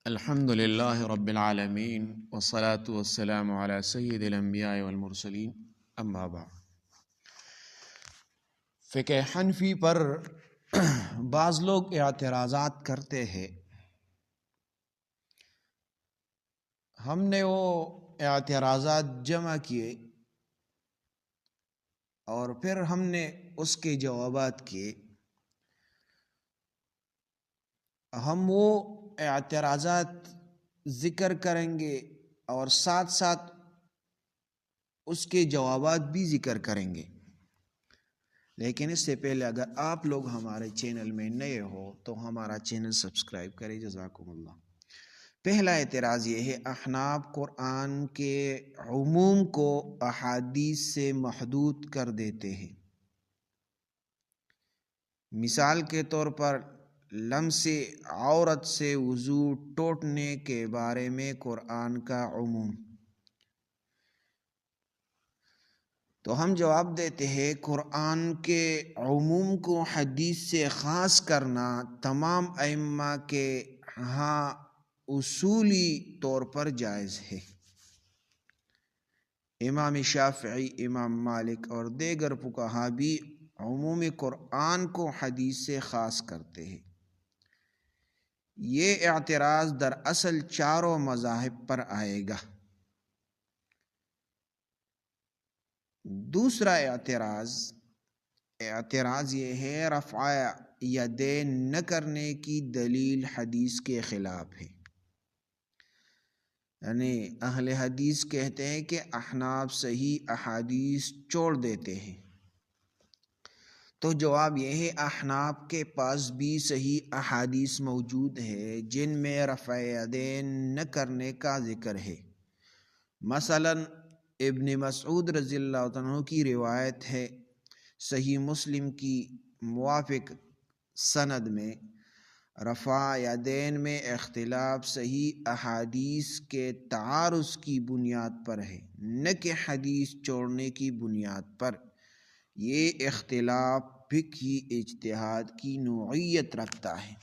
الحمد لله رب العالمين والصلاة والسلام على سید الانبیاء والمرسلین اما بعد۔ فقہ حنفی پر بعض لوگ اعتراضات کرتے ہیں، ہم نے وہ اعتراضات جمع کیے اور پھر ہم نے اس کے جوابات کیے۔ ہم وہ اعتراضات ذکر کریں گے اور ساتھ ساتھ اس کے جوابات بھی ذکر کریں گے، لیکن اس سے پہلے اگر آپ لوگ ہمارے چینل میں نئے ہو تو ہمارا چینل سبسکرائب کریں، جزاکم اللہ۔ پہلا اعتراض یہ ہے، احناف قرآن کے عموم کو احادیث سے محدود کر دیتے ہیں۔ مثال کے طور پر لمس عورت سے وضو ٹوٹنے کے بارے میں قرآن کا عموم، تو ہم جواب دیتے ہیں قرآن کے عموم کو حدیث سے خاص کرنا تمام ائمہ کے ہاں اصولی طور پر جائز ہے۔ امام شافعی، امام مالک اور دیگر فقہا بھی عموم قرآن کو حدیث سے خاص کرتے ہیں۔ یہ اعتراض دراصل چاروں مذاہب پر آئے گا۔ دوسرا اعتراض یہ ہے، رفع یدین نہ کرنے کی دلیل حدیث کے خلاف ہے، یعنی اہل حدیث کہتے ہیں کہ احناف صحیح احادیث چھوڑ دیتے ہیں، تو جواب یہ ہے احناف کے پاس بھی صحیح احادیث موجود ہے جن میں رفع یدین نہ کرنے کا ذکر ہے۔ مثلا ابن مسعود رضی اللہ عنہ کی روایت ہے، صحیح مسلم کی موافق سند میں، رفع یدین میں اختلاف صحیح احادیث کے تعارض کی بنیاد پر ہے، نہ کہ حدیث چھوڑنے کی بنیاد پر۔ یہ اختلاف فقہی اجتہاد کی نوعیت رکھتا ہے۔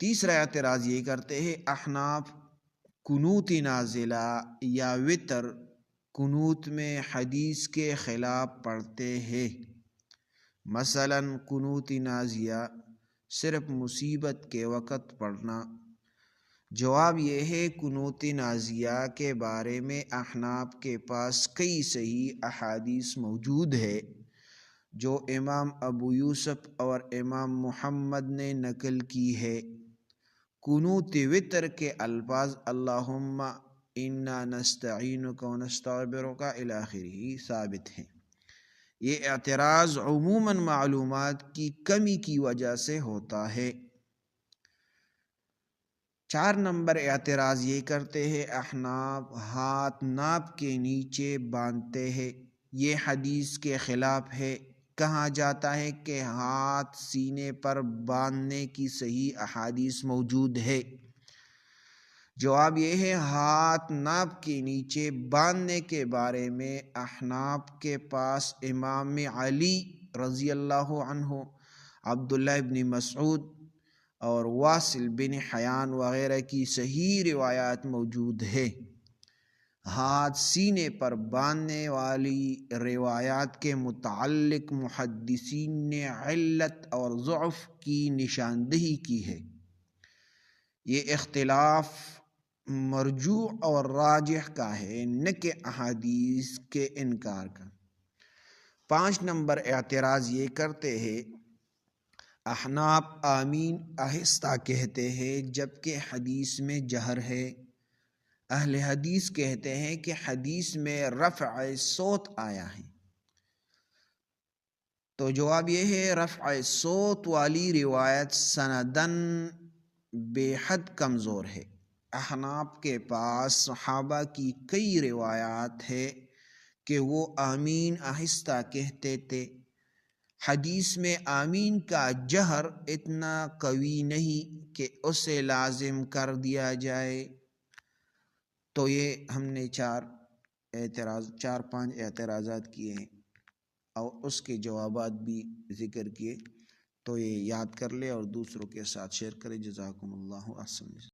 تیسرا اعتراض یہ کرتے ہیں، احناف قنوت نازلہ یا وتر قنوت میں حدیث کے خلاف پڑھتے ہیں۔ مثلا قنوت نازلہ صرف مصیبت کے وقت پڑھنا۔ جواب یہ ہے قنوت نازلہ کے بارے میں احناف کے پاس کئی صحیح احادیث موجود ہے جو امام ابو یوسف اور امام محمد نے نقل کی ہے۔ قنوت وتر کے الفاظ اللہم انا نستعینک ونستغفرک الی آخرہ ثابت ہیں۔ یہ اعتراض عموماً معلومات کی کمی کی وجہ سے ہوتا ہے۔ 4 نمبر اعتراض یہ کرتے ہیں، احناف ہاتھ ناپ کے نیچے باندھتے ہیں، یہ حدیث کے خلاف ہے۔ کہا جاتا ہے کہ ہاتھ سینے پر باندھنے کی صحیح احادیث موجود ہے۔ جواب یہ ہے ہاتھ ناپ کے نیچے باندھنے کے بارے میں احناف کے پاس امام علی رضی اللہ عنہ، عبداللہ بن مسعود اور واصل بن حیان وغیرہ کی صحیح روایات موجود ہے۔ ہاتھ سینے پر باندھنے والی روایات کے متعلق محدثین نے علت اور ضعف کی نشاندہی کی ہے۔ یہ اختلاف مرجوح اور راجح کا ہے، نہ کہ احادیث کے انکار کا۔ 5 نمبر اعتراض یہ کرتے ہیں، احناف آمین آہستہ کہتے ہیں جبکہ حدیث میں جہر ہے۔ اہل حدیث کہتے ہیں کہ حدیث میں رفع صوت آیا ہے، تو جواب یہ ہے رفع صوت والی روایت سنداً بے حد کمزور ہے۔ احناف کے پاس صحابہ کی کئی روایات ہے کہ وہ آمین آہستہ کہتے تھے۔ حدیث میں آمین کا جہر اتنا قوی نہیں کہ اسے لازم کر دیا جائے۔ تو یہ ہم نے 4-5 اعتراضات کیے ہیں اور اس کے جوابات بھی ذکر کیے۔ تو یہ یاد کر لے اور دوسروں کے ساتھ شیئر کرے۔ جزاکم اللہ احسن۔